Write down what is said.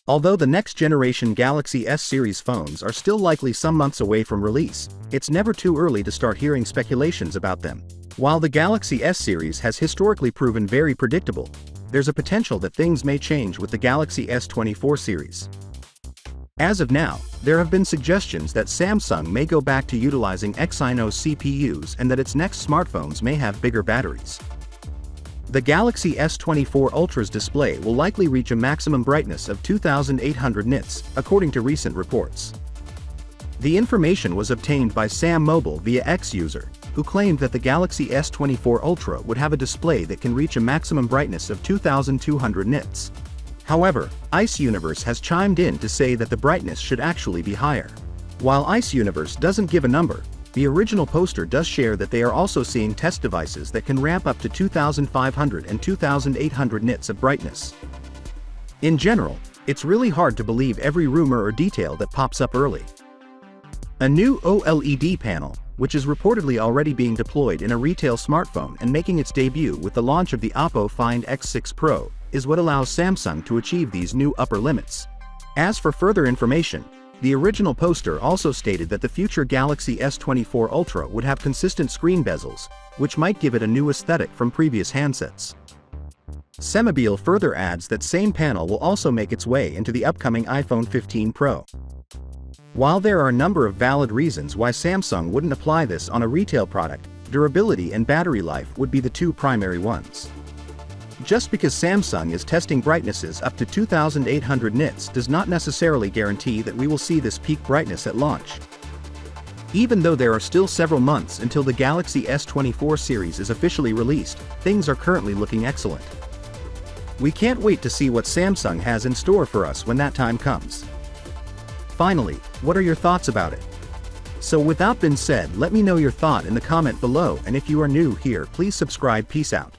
Although the next generation Galaxy S series phones are still likely some months away from release, it's never too early to start hearing speculations about them. While the Galaxy S series has historically proven very predictable, there's a potential that things may change with the Galaxy S24 series. As of now, there have been suggestions that Samsung may go back to utilizing Exynos CPUs and that its next smartphones may have bigger batteries. The Galaxy S24 Ultra's display will likely reach a maximum brightness of 2800 nits, according to recent reports. The information was obtained by Sam Mobile via X user, who claimed that the Galaxy S24 Ultra would have a display that can reach a maximum brightness of 2200 nits. However, Ice Universe has chimed in to say that the brightness should actually be higher. While Ice Universe doesn't give a number, the original poster does share that they are also seeing test devices that can ramp up to 2500 and 2800 nits of brightness. In general, it's really hard to believe every rumor or detail that pops up early. A new OLED panel, which is reportedly already being deployed in a retail smartphone and making its debut with the launch of the Oppo Find X6 Pro, is what allows Samsung to achieve these new upper limits. As for further information, the original poster also stated that the future Galaxy S24 Ultra would have consistent screen bezels, which might give it a new aesthetic from previous handsets. Semibile further adds that same panel will also make its way into the upcoming iPhone 15 Pro. While there are a number of valid reasons why Samsung wouldn't apply this on a retail product, durability and battery life would be the two primary ones. Just because Samsung is testing brightnesses up to 2800 nits does not necessarily guarantee that we will see this peak brightness at launch. Even though there are still several months until the Galaxy S24 series is officially released, things are currently looking excellent. We can't wait to see what Samsung has in store for us when that time comes. Finally, what are your thoughts about it? So with that being said, let me know your thought in the comment below, and if you are new here, please subscribe. Peace out.